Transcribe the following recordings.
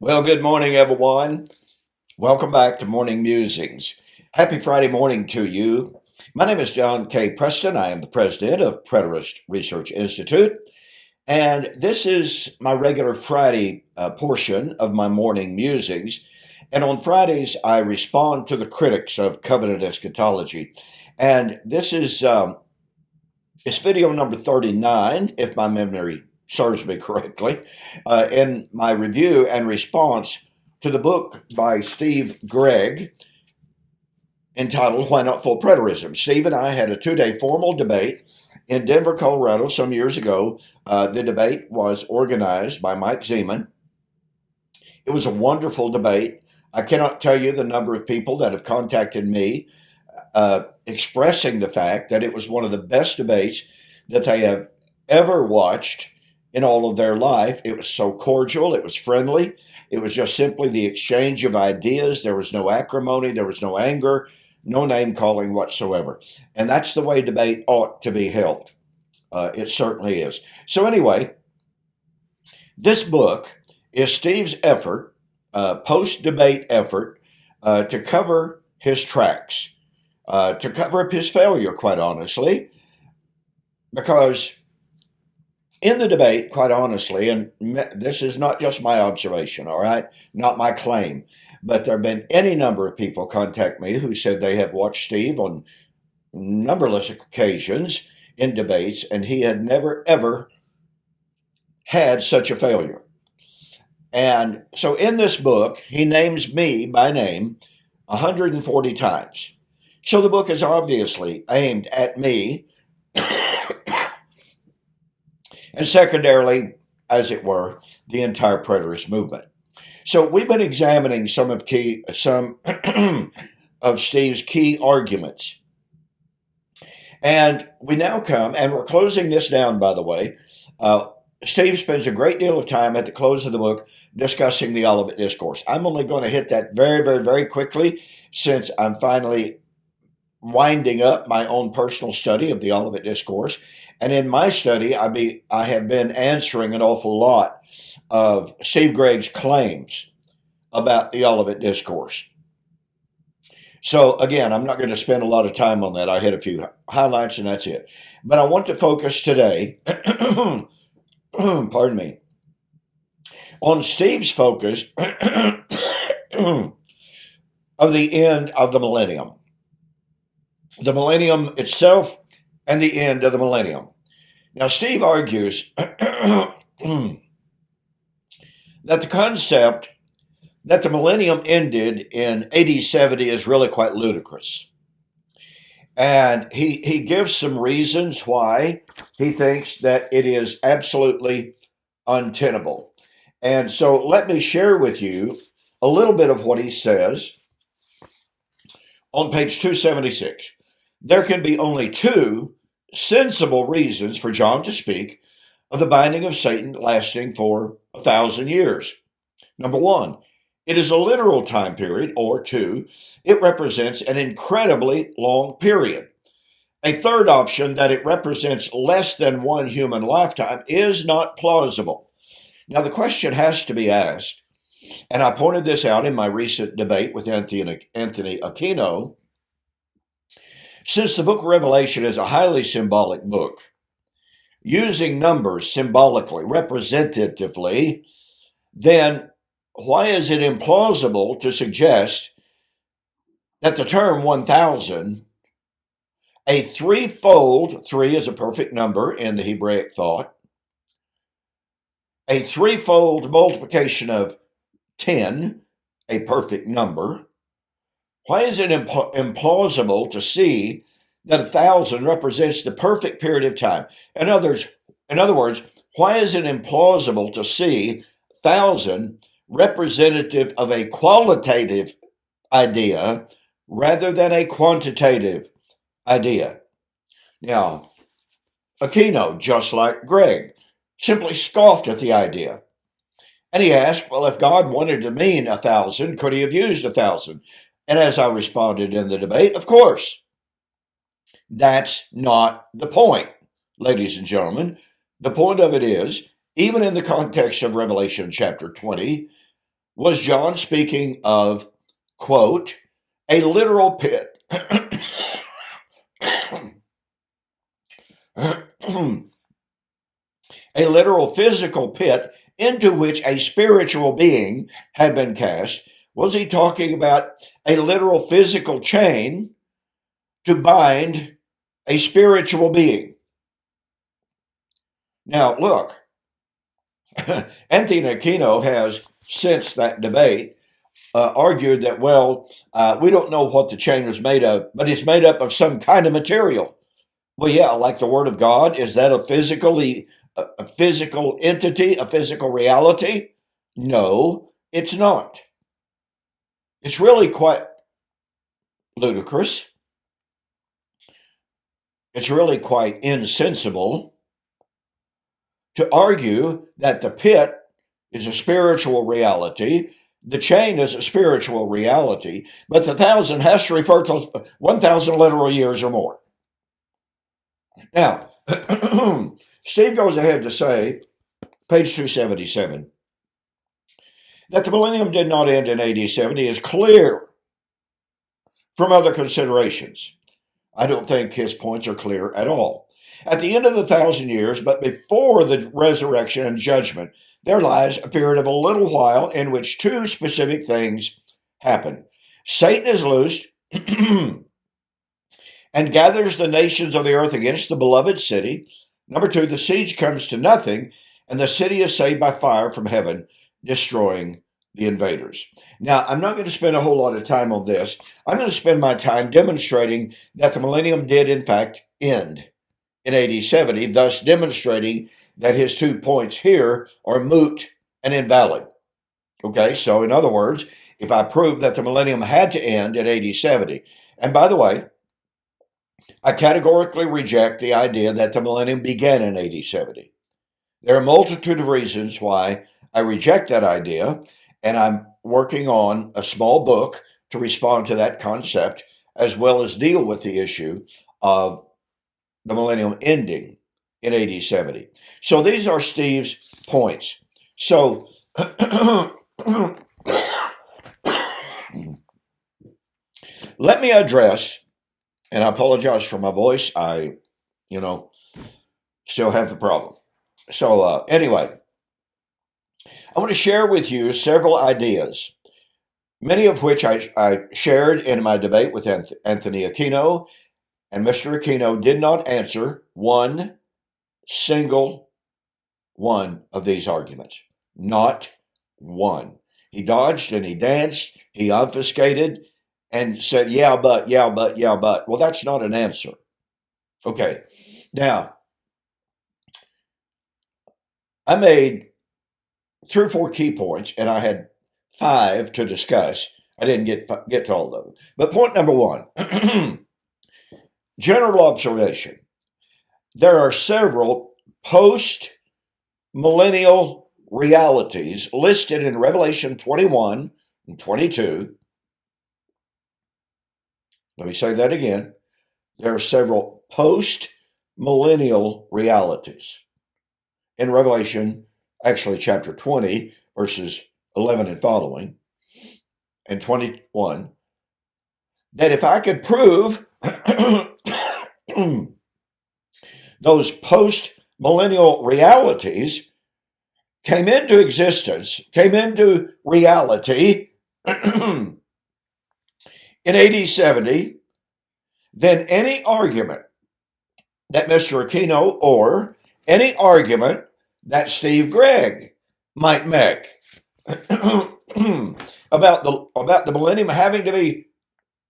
Well, good morning, everyone. Welcome back to Morning Musings. Happy Friday morning to you. My name is John K. Preston. I am the president of Preterist Research Institute, and this is my regular Friday portion of my morning musings. And on Fridays, I respond to the critics of covenant eschatology. And this is it's video number 39, if my memory serves me correctly, in my review and response to the book by Steve Gregg entitled Why Not Full Preterism. Steve and I had a 2-day formal debate in Denver, Colorado some years ago. The debate was organized by Mike Zeman. It was a wonderful debate. I cannot tell you the number of people that have contacted me expressing the fact that it was one of the best debates that they have ever watched in all of their life. It was so cordial, it was friendly, it was just simply the exchange of ideas. There was no acrimony, there was no anger, no name calling whatsoever. And that's the way debate ought to be held. It certainly is. So, anyway, this book is Steve's effort, post debate effort, to cover his tracks, to cover up his failure, quite honestly, because in the debate, quite honestly, and this is not just my observation, all right, not my claim, but there have been any number of people contact me who said they have watched Steve on numberless occasions in debates, and he had never, ever had such a failure. And so in this book, he names me by name 140 times. So the book is obviously aimed at me, and secondarily, as it were, the entire preterist movement. So we've been examining some of Steve's key arguments. And we now come, and we're closing this down, by the way. Steve spends a great deal of time at the close of the book discussing the Olivet Discourse. I'm only going to hit that very, very, very quickly since I'm finally winding up my own personal study of the Olivet Discourse. And in my study, I have been answering an awful lot of Steve Gregg's claims about the Olivet Discourse. So again, I'm not going to spend a lot of time on that. I hit a few highlights and that's it. But I want to focus today, pardon me, on Steve's focus of the end of the millennium. The millennium itself and the end of the millennium. Now, Steve argues that the concept that the millennium ended in AD 70 is really quite ludicrous. And he gives some reasons why he thinks that it is absolutely untenable. And so let me share with you a little bit of what he says on page 276. There can be only two sensible reasons for John to speak of the binding of Satan lasting for 1,000 years. Number one, it is a literal time period, or two, it represents an incredibly long period. A third option, that it represents less than one human lifetime, is not plausible. Now, the question has to be asked, and I pointed this out in my recent debate with Anthony Aquino. Since the book of Revelation is a highly symbolic book, using numbers symbolically, representatively, then why is it implausible to suggest that the term 1,000, a threefold, three is a perfect number in the Hebraic thought, a threefold multiplication of 10, a perfect number, why is it implausible to see that 1,000 represents the perfect period of time? In other words, why is it implausible to see 1,000 representative of a qualitative idea rather than a quantitative idea? Now, Aquino, just like Gregg, simply scoffed at the idea. And he asked, well, if God wanted to mean 1,000, could he have used 1,000? And as I responded in the debate, of course. That's not the point, ladies and gentlemen. The point of it is, even in the context of Revelation chapter 20, Was John speaking of, quote, a literal pit? A literal physical pit into which a spiritual being had been cast? Was he talking about a literal physical chain to bind a spiritual being? Now, look, Anthony Aquino has, since that debate, argued that, well, we don't know what the chain was made of, but it's made up of some kind of material. Well, yeah, like the Word of God. Is that a physical entity, a physical reality? No, it's not. It's really quite ludicrous. It's really quite insensible to argue that the pit is a spiritual reality, the chain is a spiritual reality, but the 1,000 has to refer to 1,000 literal years or more. Now, Steve goes ahead to say, page 277, that the millennium did not end in AD 70 is clear from other considerations. I don't think his points are clear at all. At the end of the 1,000 years, but before the resurrection and judgment, there lies a period of a little while in which two specific things happen. Satan is loosed and gathers the nations of the earth against the beloved city. Number two, the siege comes to nothing, and the city is saved by fire from heaven, destroying the invaders. Now, I'm not going to spend a whole lot of time on this. I'm going to spend my time demonstrating that the millennium did, in fact, end in AD 70, thus demonstrating that his 2 points here are moot and invalid. Okay, so in other words, if I prove that the millennium had to end in AD 70, and by the way, I categorically reject the idea that the millennium began in AD 70. There are a multitude of reasons why I reject that idea, and I'm working on a small book to respond to that concept, as well as deal with the issue of the millennium ending in AD 70. So these are Steve's points. So let me address, and I apologize for my voice. I, still have the problem. So anyway, I want to share with you several ideas, many of which I shared in my debate with Anthony Aquino, and Mr. Aquino did not answer one single one of these arguments. Not one. He dodged and he danced, he obfuscated and said, yeah, but. Well, that's not an answer. Okay. Now, I made 3 or 4 key points, and I had 5 to discuss. I didn't get to all of them. But point number 1, general observation. There are several post-millennial realities listed in Revelation 21 and 22. Let me say that again. There are several post-millennial realities in Revelation, actually chapter 20, verses 11 and following, and 21, that if I could prove those post-millennial realities came into existence, came into reality in AD 70, then any argument that Mr. Aquino or any argument that Steve Gregg might make about the millennium having to be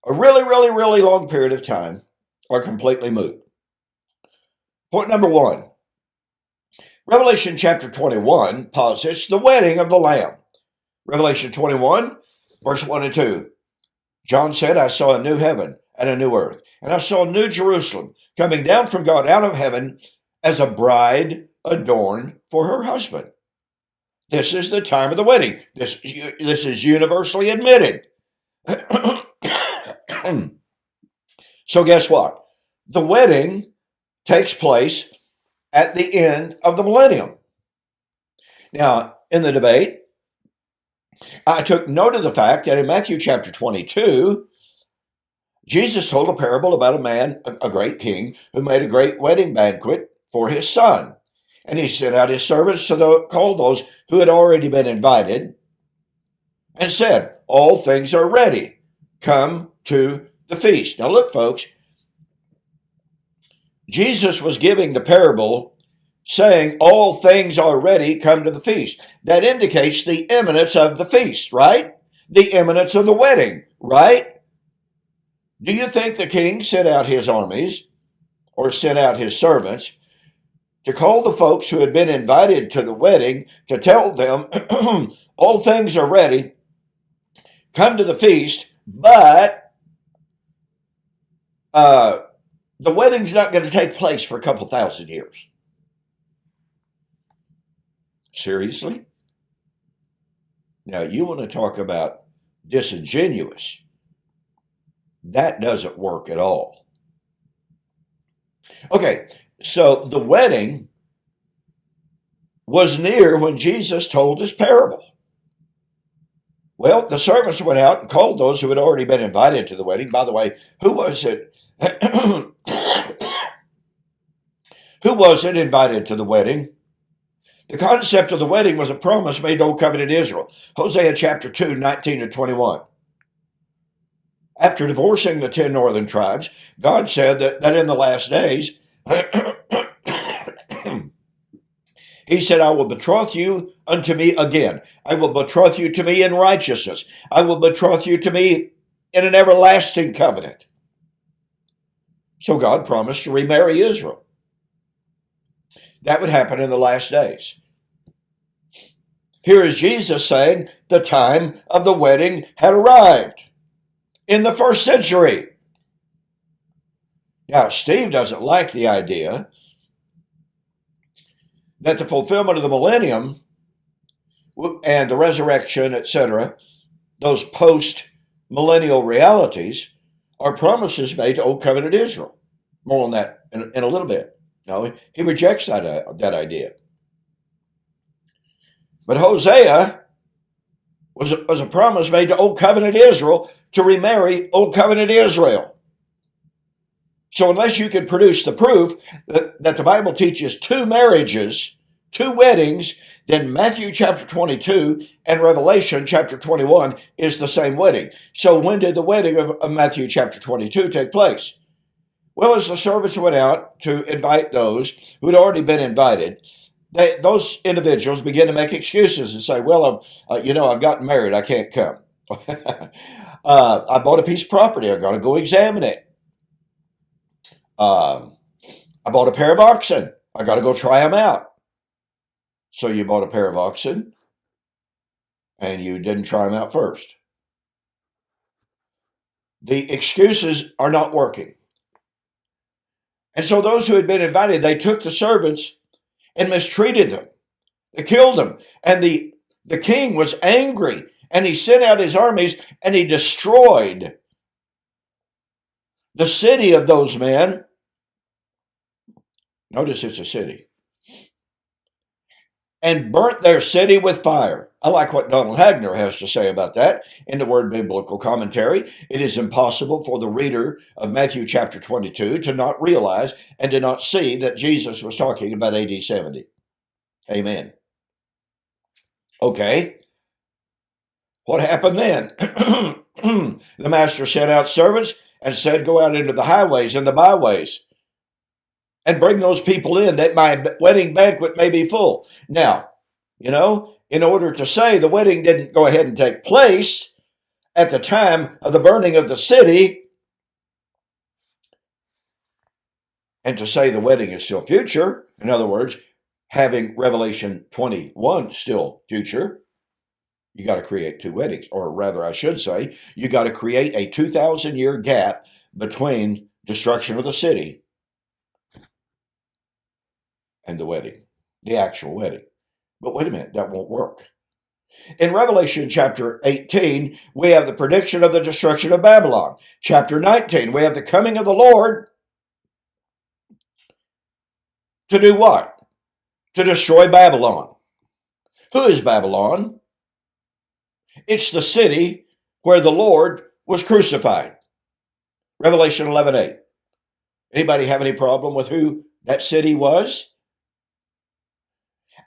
a really, really, really long period of time are completely moot. Point number 1, Revelation chapter 21 posits the wedding of the Lamb. Revelation 21, verse 1 and 2. John said, I saw a new heaven and a new earth, and I saw New Jerusalem coming down from God out of heaven as a bride adorned for her husband. This is the time of the wedding. This is universally admitted. So guess what? The wedding takes place at the end of the millennium. Now, in the debate, I took note of the fact that in Matthew chapter 22, Jesus told a parable about a man, a great king, who made a great wedding banquet for his son. And he sent out his servants to call those who had already been invited and said, all things are ready. Come to the feast. Now look, folks, Jesus was giving the parable saying, all things are ready, come to the feast. That indicates the imminence of the feast, right? The imminence of the wedding, right? Do you think the king sent out his armies or sent out his servants to call the folks who had been invited to the wedding to tell them, all things are ready, come to the feast, but the wedding's not going to take place for a couple thousand years? Seriously? Now, you want to talk about disingenuous. That doesn't work at all. Okay, so the wedding was near when Jesus told his parable. Well, the servants went out and called those who had already been invited to the wedding. By the way, who was it? Who was it invited to the wedding? The concept of the wedding was a promise made to Old Covenant Israel. Hosea chapter 2, 19 to 21. After divorcing the 10 northern tribes, God said that in the last days, he said, I will betroth you unto me again. I will betroth you to me in righteousness. I will betroth you to me in an everlasting covenant. So God promised to remarry Israel. That would happen in the last days. Here is Jesus saying the time of the wedding had arrived in the first century. Now, Steve doesn't like the idea that the fulfillment of the millennium and the resurrection, etc., those post-millennial realities are promises made to Old Covenant Israel. More on that in a little bit. No, he rejects that idea. But Hosea was a promise made to Old Covenant Israel to remarry Old Covenant Israel. So unless you can produce the proof that the Bible teaches two marriages, two weddings, then Matthew chapter 22 and Revelation chapter 21 is the same wedding. So when did the wedding of Matthew chapter 22 take place? Well, as the servants went out to invite those who had already been invited, those individuals began to make excuses and say, well, I've gotten married. I can't come. I bought a piece of property. I've got to go examine it. I bought a pair of oxen. I got to go try them out. So you bought a pair of oxen and you didn't try them out first. The excuses are not working. And so those who had been invited, they took the servants and mistreated them. They killed them. And the king was angry, and he sent out his armies, and he destroyed the city of those men. Notice it's a city. And burnt their city with fire. I like what Donald Hagner has to say about that in the Word Biblical Commentary. It is impossible for the reader of Matthew chapter 22 to not realize and to not see that Jesus was talking about AD 70. Amen. Okay. What happened then? The master sent out servants and said, go out into the highways and the byways and bring those people in that my wedding banquet may be full. Now, in order to say the wedding didn't go ahead and take place at the time of the burning of the city, and to say the wedding is still future, in other words, having Revelation 21 still future, you got to create two weddings, or rather, I should say, you got to create a 2,000-year gap between destruction of the city and the wedding, the actual wedding. But wait a minute, that won't work. In Revelation chapter 18, we have the prediction of the destruction of Babylon. Chapter 19, we have the coming of the Lord to do what? To destroy Babylon. Who is Babylon? It's the city where the Lord was crucified. Revelation 11:8. Anybody have any problem with who that city was?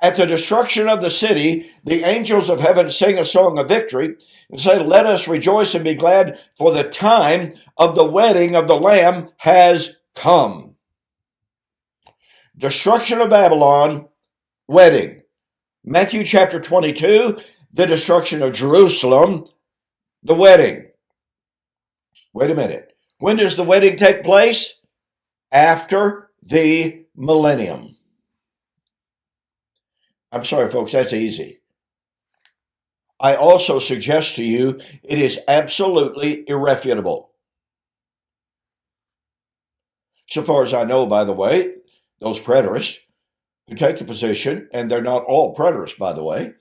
At the destruction of the city, the angels of heaven sing a song of victory and say, "Let us rejoice and be glad, for the time of the wedding of the Lamb has come." Destruction of Babylon, wedding. Matthew chapter 22, the destruction of Jerusalem, the wedding. Wait a minute. When does the wedding take place? After the millennium. I'm sorry, folks, that's easy. I also suggest to you it is absolutely irrefutable. So far as I know, by the way, those preterists who take the position, and they're not all preterists, by the way,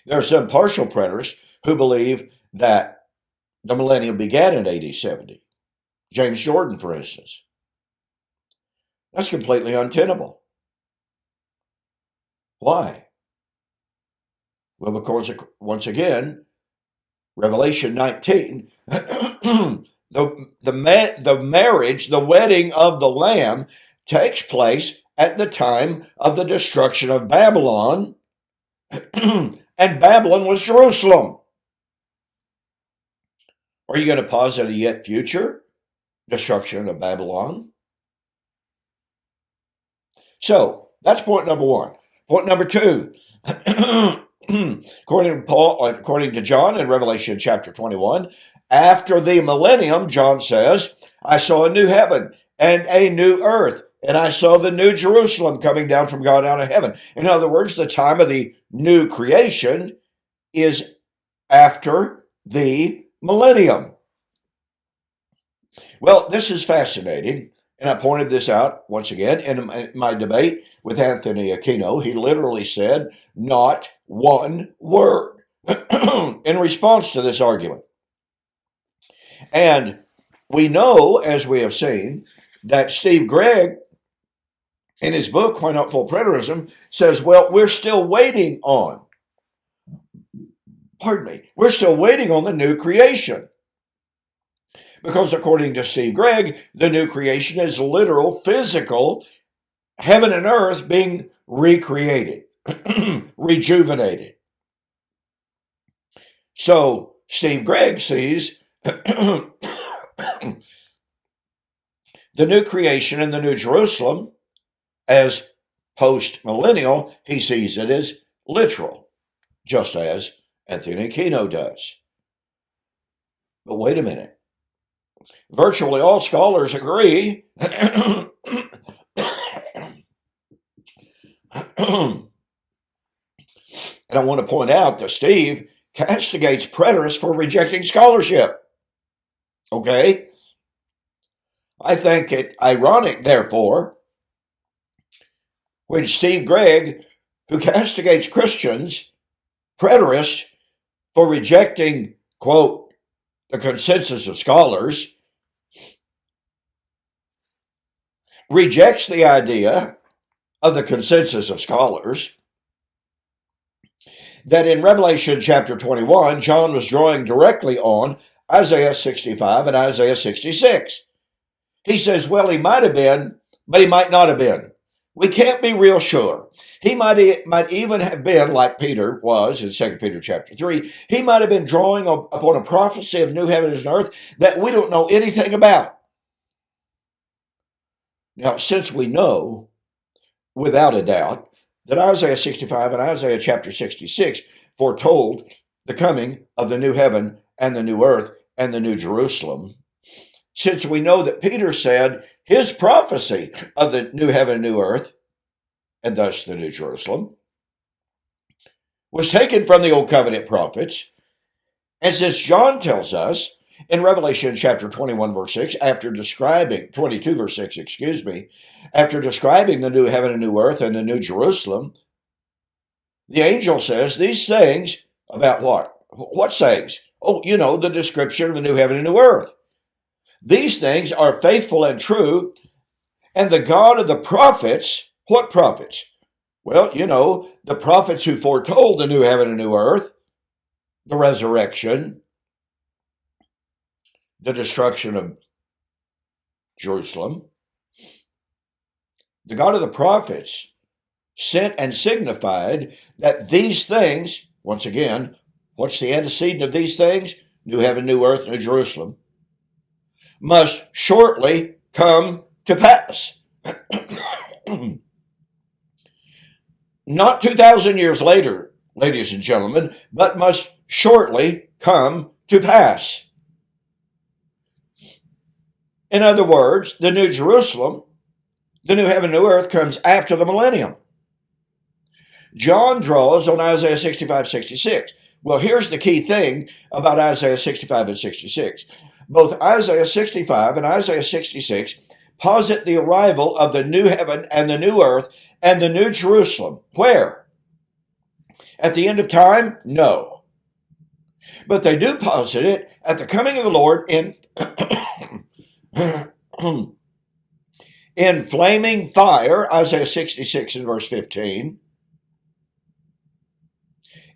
there are some partial preterists who believe that the millennium began in AD 70. James Jordan, for instance. That's completely untenable. Why? Well, because, once again, Revelation 19, the marriage, the wedding of the Lamb takes place at the time of the destruction of Babylon, and Babylon was Jerusalem. Are you going to posit a yet future destruction of Babylon? So that's point number one. Point number two, according to John in Revelation chapter 21, after the millennium, John says, I saw a new heaven and a new earth, and I saw the new Jerusalem coming down from God out of heaven. In other words, the time of the new creation is after the millennium. Well, this is fascinating. And I pointed this out once again in my debate with Anthony Aquino. He literally said not one word in response to this argument. And we know, as we have seen, that Steve Gregg, in his book, Why Not Full Preterism, says, well, we're still waiting on the new creation. Because according to Steve Gregg, the new creation is literal, physical, heaven and earth being recreated, rejuvenated. So Steve Gregg sees the new creation in the New Jerusalem as post-millennial. He sees it as literal, just as Anthony Aquino does. But wait a minute. Virtually all scholars agree and I want to point out that Steve castigates preterists for rejecting scholarship. Okay? I think it ironic, therefore, when Steve Gregg, who castigates Christians, preterists, for rejecting, quote, the consensus of scholars, rejects the idea of the consensus of scholars that in Revelation chapter 21, John was drawing directly on Isaiah 65 and Isaiah 66. He says, well, he might have been, but he might not have been. We can't be real sure. He might even have been, like Peter was in 2 Peter chapter 3, he might have been drawing upon a prophecy of new heavens and earth that we don't know anything about. Now, since we know, without a doubt, that Isaiah 65 and Isaiah chapter 66 foretold the coming of the new heaven and the new earth and the new Jerusalem, since we know that Peter said his prophecy of the new heaven and new earth, and thus the new Jerusalem, was taken from the Old Covenant prophets, and since John tells us in Revelation chapter 21, verse 6, 22, verse 6, after describing the new heaven and new earth and the new Jerusalem, the angel says these sayings about what? What sayings? Oh, the description of the new heaven and new earth. These things are faithful and true, and the God of the prophets, what prophets? Well, the prophets who foretold the new heaven and new earth, the resurrection, the destruction of Jerusalem, the God of the prophets sent and signified that these things, once again, what's the antecedent of these things? New heaven, new earth, new Jerusalem, must shortly come to pass. Not 2,000 years later, ladies and gentlemen, but must shortly come to pass. In other words, the New Jerusalem, the new heaven, new earth, comes after the millennium. John draws on Isaiah 65:66. Well, here's the key thing about Isaiah 65 and 66. Both Isaiah 65 and Isaiah 66 posit the arrival of the new heaven and the new earth and the new Jerusalem. Where? At the end of time? No. But they do posit it at the coming of the Lord in in flaming fire, Isaiah 66 and verse 15,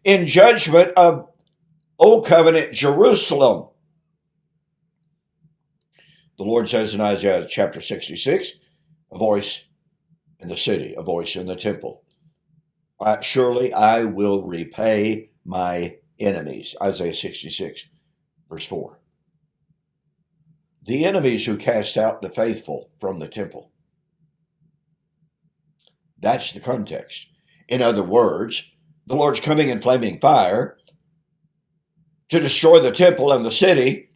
in judgment of Old Covenant Jerusalem. The Lord says in Isaiah chapter 66, a voice in the city, a voice in the temple. Surely I will repay my enemies. Isaiah 66, verse 4. The enemies who cast out the faithful from the temple. That's the context. In other words, the Lord's coming in flaming fire to destroy the temple and the city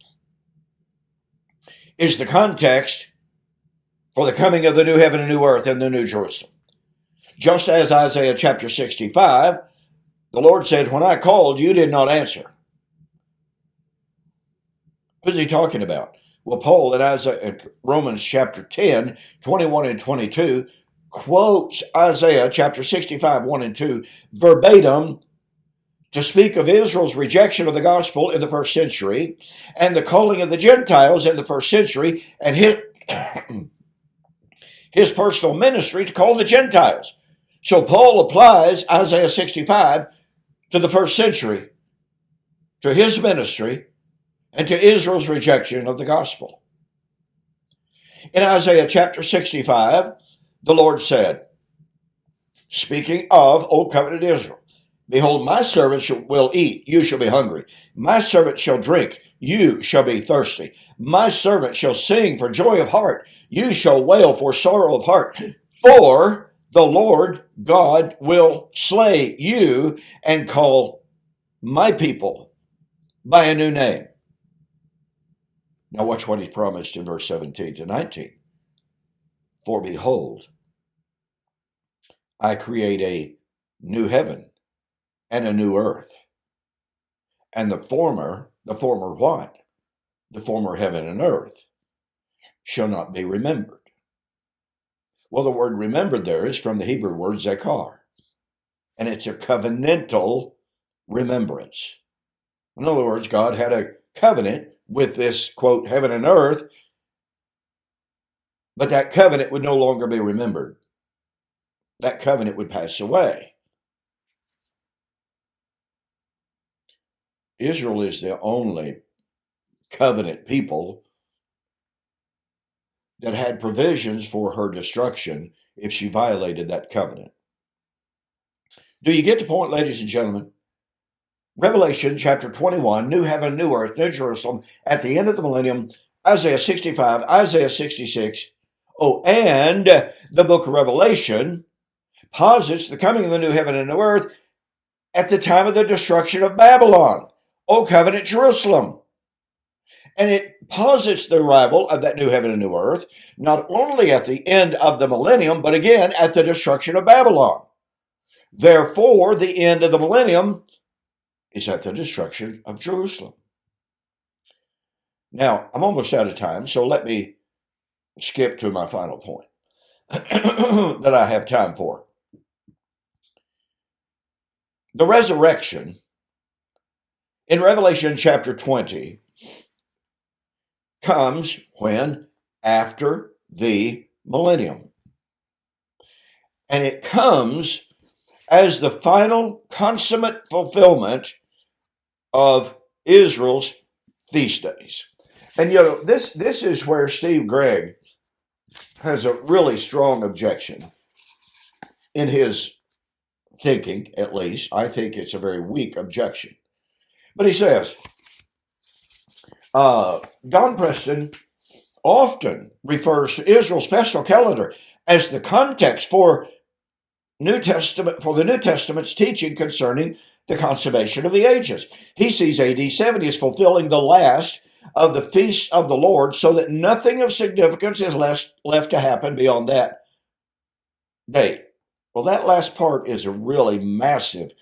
is the context for the coming of the new heaven and new earth and the new Jerusalem. Just as Isaiah chapter 65, the Lord said, when I called, you did not answer. Who's he talking about? Well, Paul in Romans chapter 10, 21 and 22, quotes Isaiah chapter 65, 1 and 2, verbatim to speak of Israel's rejection of the gospel in the first century and the calling of the Gentiles in the first century and his personal ministry to call the Gentiles. So Paul applies Isaiah 65 to the first century, to his ministry, and to Israel's rejection of the gospel. In Isaiah chapter 65, the Lord said, speaking of Old Covenant Israel, behold, my servants will eat, you shall be hungry. My servant shall drink, you shall be thirsty. My servant shall sing for joy of heart, you shall wail for sorrow of heart. For the Lord God will slay you and call my people by a new name. Now watch what he's promised in verse 17 to 19. For behold, I create a new heaven and a new earth. And the former what? The former heaven and earth shall not be remembered. Well, the word remembered there is from the Hebrew word zakar, and it's a covenantal remembrance. In other words, God had a covenant with this, quote, heaven and earth, but that covenant would no longer be remembered. That covenant would pass away. Israel is the only covenant people that had provisions for her destruction if she violated that covenant. Do you get the point, ladies and gentlemen? Revelation chapter 21, new heaven, new earth, new Jerusalem, at the end of the millennium, Isaiah 65, Isaiah 66. Oh, and the book of Revelation posits the coming of the new heaven and new earth at the time of the destruction of Babylon, Old Covenant Jerusalem. And it posits the arrival of that new heaven and new earth, not only at the end of the millennium, but again at the destruction of Babylon. Therefore, the end of the millennium is at the destruction of Jerusalem. Now, I'm almost out of time, so let me skip to my final point that I have time for. The resurrection in Revelation chapter 20 comes when? After the millennium. And it comes as the final consummate fulfillment of Israel's feast days. And this is where Steve Gregg has a really strong objection in his thinking, at least. I think it's a very weak objection. But he says, Don Preston often refers to Israel's festal calendar as the context for the New Testament's teaching concerning the consummation of the ages. He sees AD 70 as fulfilling the last of the feasts of the Lord, so that nothing of significance is left to happen beyond that date. Well, that last part is a really massive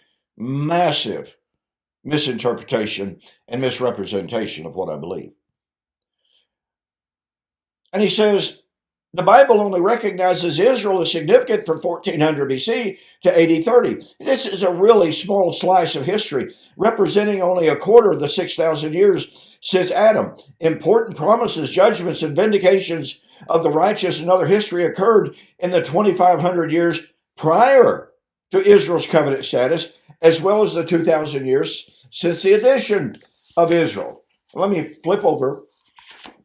misinterpretation and misrepresentation of what I believe. And he says, the Bible only recognizes Israel as significant from 1400 BC to AD 30. This is a really small slice of history, representing only a quarter of the 6,000 years since Adam. Important promises, judgments, and vindications of the righteous and other history occurred in the 2,500 years prior to Israel's covenant status, as well as the 2,000 years since the addition of Israel. Let me flip over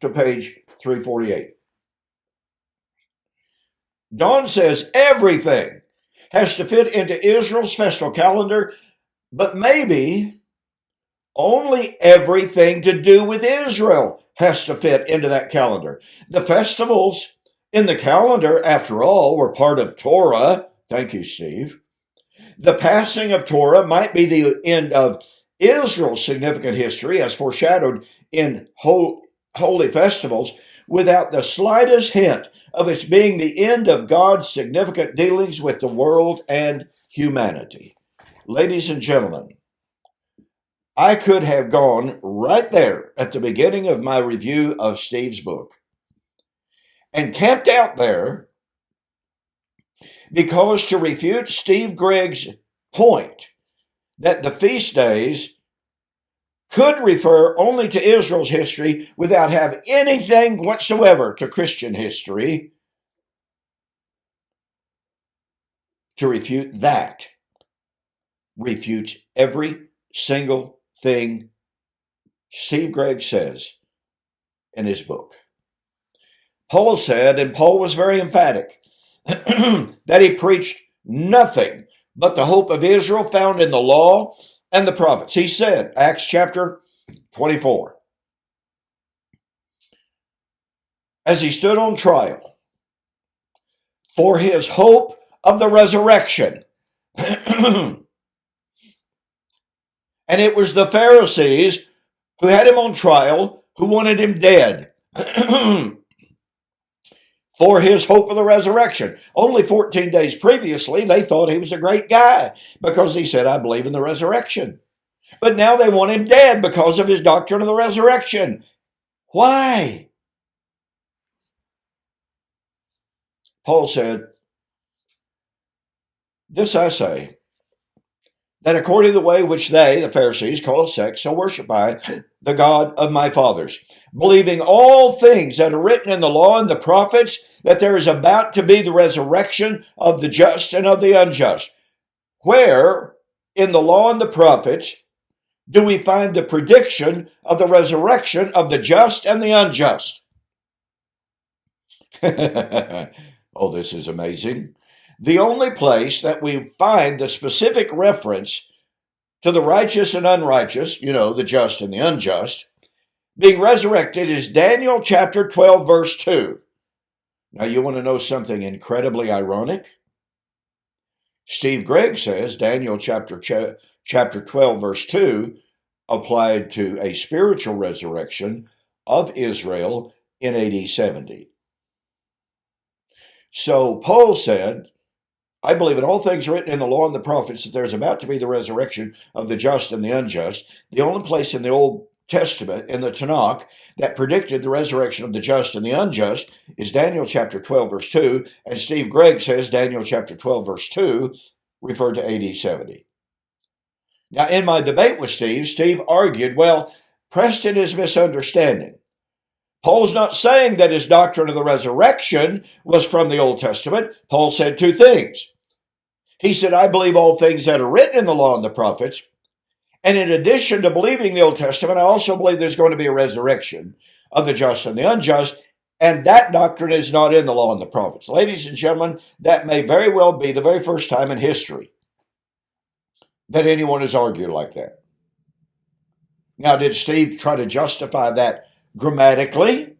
to page 348. Don says everything has to fit into Israel's festal calendar, but maybe only everything to do with Israel has to fit into that calendar. The festivals in the calendar, after all, were part of Torah. Thank you, Steve. The passing of Torah might be the end of Israel's significant history, as foreshadowed in holy festivals, without the slightest hint of its being the end of God's significant dealings with the world and humanity. Ladies and gentlemen, I could have gone right there at the beginning of my review of Steve's book and camped out there, because to refute Steve Gregg's point that the feast days could refer only to Israel's history without having anything whatsoever to Christian history, to refute that refutes every single thing Steve Gregg says in his book. Paul said, and Paul was very emphatic, that he preached nothing but the hope of Israel found in the law and the prophets. He said, Acts chapter 24, as he stood on trial for his hope of the resurrection. And it was the Pharisees who had him on trial, who wanted him dead for his hope of the resurrection. Only 14 days previously, they thought he was a great guy because he said, I believe in the resurrection. But now they want him dead because of his doctrine of the resurrection. Why? Paul said, this I say, that according to the way which they, the Pharisees, call a sect, so worship I the God of my fathers, believing all things that are written in the law and the prophets, that there is about to be the resurrection of the just and of the unjust. Where in the law and the prophets do we find the prediction of the resurrection of the just and the unjust? Oh, this is amazing. The only place that we find the specific reference to the righteous and unrighteous, the just and the unjust, being resurrected is Daniel chapter 12, verse 2. Now, you want to know something incredibly ironic? Steve Gregg says Daniel chapter 12, verse 2 applied to a spiritual resurrection of Israel in AD 70. So Paul said, I believe in all things written in the law and the prophets that there's about to be the resurrection of the just and the unjust. The only place in the Old Testament, in the Tanakh, that predicted the resurrection of the just and the unjust is Daniel chapter 12, verse 2. And Steve Gregg says Daniel chapter 12, verse 2 referred to AD 70. Now, in my debate with Steve argued, well, Preston is misunderstanding. Paul's not saying that his doctrine of the resurrection was from the Old Testament. Paul said two things. He said, I believe all things that are written in the law and the prophets, And in addition to believing the Old Testament, I also believe there's going to be a resurrection of the just and the unjust. And that doctrine is not in the law and the prophets. Ladies and gentlemen, that may very well be the very first time in history that anyone has argued like that. Now, did Steve try to justify that grammatically,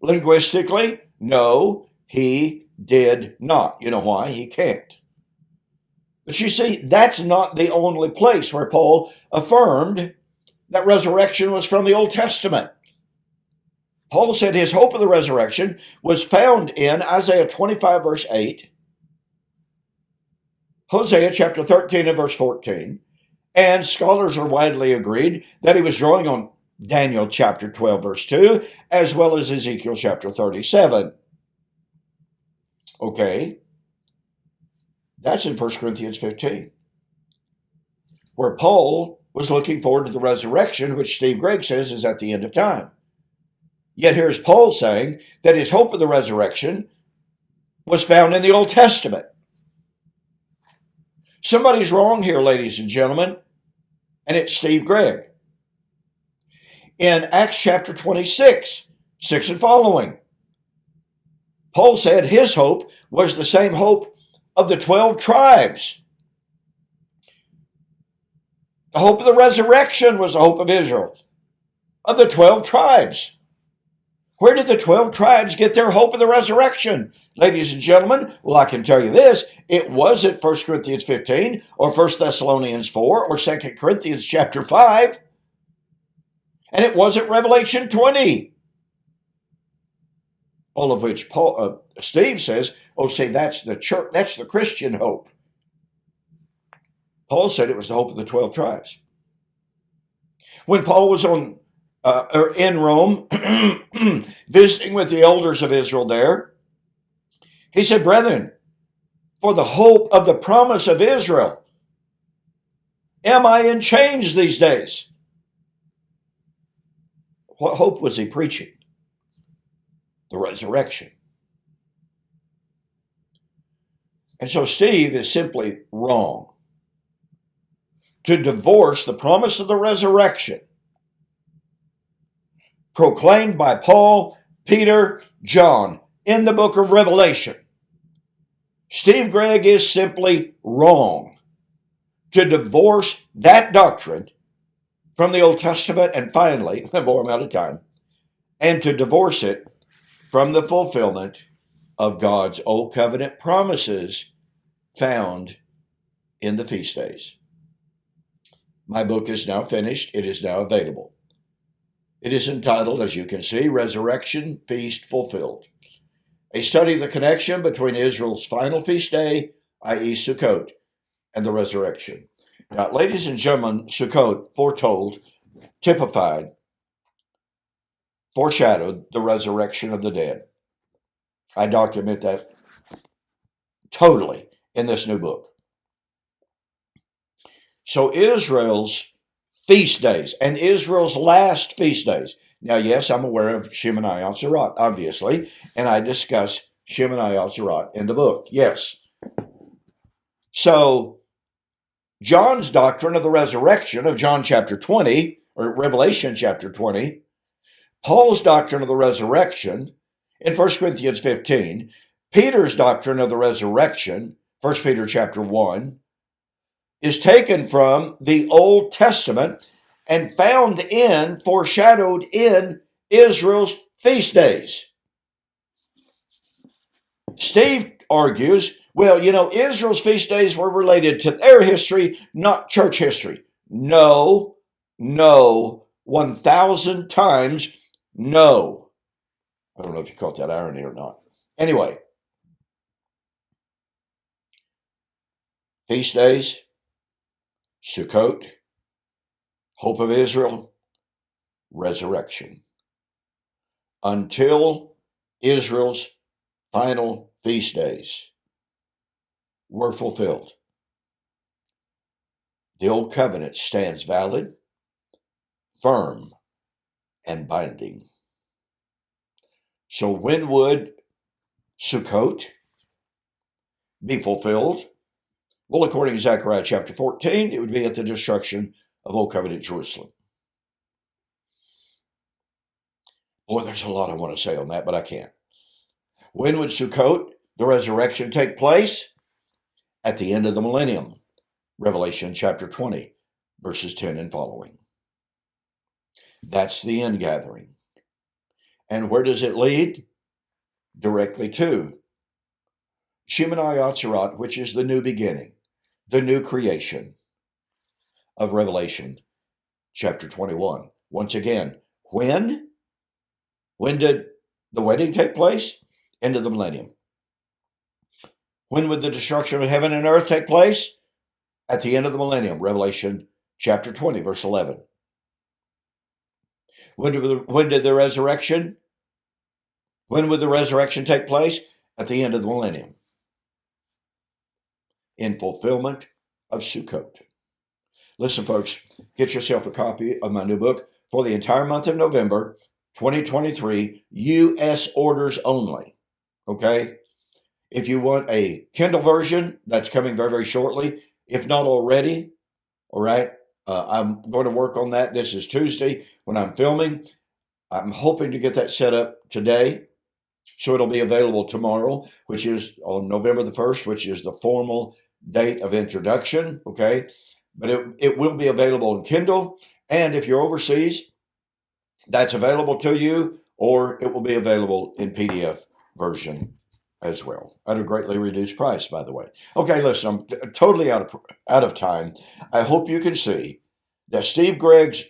linguistically? No, he did not. You know why? He can't. But you see, that's not the only place where Paul affirmed that resurrection was from the Old Testament. Paul said his hope of the resurrection was found in Isaiah 25, verse 8, Hosea chapter 13 and verse 14, and scholars are widely agreed that he was drawing on Daniel chapter 12, verse 2, as well as Ezekiel chapter 37. Okay, that's in 1 Corinthians 15, where Paul was looking forward to the resurrection, which Steve Gregg says is at the end of time. Yet here's Paul saying that his hope of the resurrection was found in the Old Testament. Somebody's wrong here, ladies and gentlemen, and it's Steve Gregg. In Acts chapter 26, 6 and following, Paul said his hope was the same hope of the 12 tribes. The hope of the resurrection was the hope of Israel, of the 12 tribes. Where did the 12 tribes get their hope of the resurrection? Ladies and gentlemen, well, I can tell you this. It wasn't 1 Corinthians 15 or 1 Thessalonians 4 or 2 Corinthians chapter 5. And it wasn't Revelation 20. All of which Steve says, oh, say that's the church, that's the Christian hope. Paul said it was the hope of the 12 tribes. When Paul was in Rome, visiting with the elders of Israel there, he said, brethren, for the hope of the promise of Israel, am I in chains these days? What hope was he preaching? The resurrection. And so Steve is simply wrong to divorce the promise of the resurrection proclaimed by Paul, Peter, John in the book of Revelation. Steve Gregg is simply wrong to divorce that doctrine from the Old Testament, and finally, boy, I'm out of time, and to divorce it from the fulfillment of God's old covenant promises found in the feast days. My book is now finished. It is now available. It is entitled, as you can see, Resurrection Feast Fulfilled, a study of the connection between Israel's final feast day, i.e. Sukot, and the resurrection. Now, ladies and gentlemen, Sukot foretold, typified, foreshadowed the resurrection of the dead. I document that totally in this new book. So Israel's feast days and Israel's last feast days. Now, yes, I'm aware of Shemini Atzerat, obviously, and I discuss Shemini Atzerat in the book. Yes. So John's doctrine of the resurrection of John chapter 20, or Revelation chapter 20, Paul's doctrine of the resurrection in 1 Corinthians 15, Peter's doctrine of the resurrection, 1 Peter chapter 1, is taken from the Old Testament and found in, foreshadowed in Israel's feast days. Steve argues, well, Israel's feast days were related to their history, not church history. No, 1,000 times no. I don't know if you caught that irony or not. Anyway, feast days, Sukot, hope of Israel, resurrection. Until Israel's final feast days were fulfilled, the old covenant stands valid, firm, and binding. So when would Sukot be fulfilled? Well, according to Zechariah chapter 14, it would be at the destruction of Old Covenant Jerusalem. Boy, there's a lot I want to say on that, but I can't. When would Sukot, the resurrection, take place? At the end of the millennium. Revelation chapter 20, verses 10 and following. That's the end gathering. And where does it lead? Directly to Shemoneh Atzeret, which is the new beginning, the new creation of Revelation chapter 21. Once again, when? When did the wedding take place? End of the millennium. When would the destruction of heaven and earth take place? At the end of the millennium. Revelation chapter 20, verse 11. When did the resurrection? When would the resurrection take place? At the end of the millennium. In fulfillment of Sukot. Listen, folks, get yourself a copy of my new book for the entire month of November 2023, U.S. orders only. Okay? If you want a Kindle version, that's coming very, very shortly, if not already. All right? I'm going to work on that. This is Tuesday when I'm filming. I'm hoping to get that set up today. So it'll be available tomorrow, which is on November the 1st, which is the formal date of introduction. Okay? But it will be available in Kindle. And if you're overseas, that's available to you, or it will be available in PDF version as well at a greatly reduced price, by the way. Okay, listen, I'm totally out of time. I hope you can see that Steve Gregg's,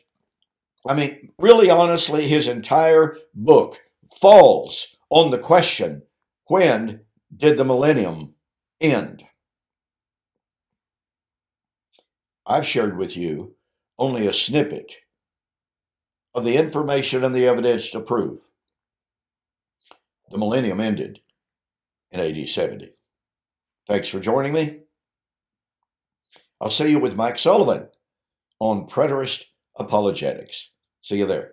really honestly, his entire book falls on the question, when did the millennium end? I've shared with you only a snippet of the information and the evidence to prove the millennium ended in AD 70. Thanks for joining me. I'll see you with Mike Sullivan on Preterist Apologetics. See you there.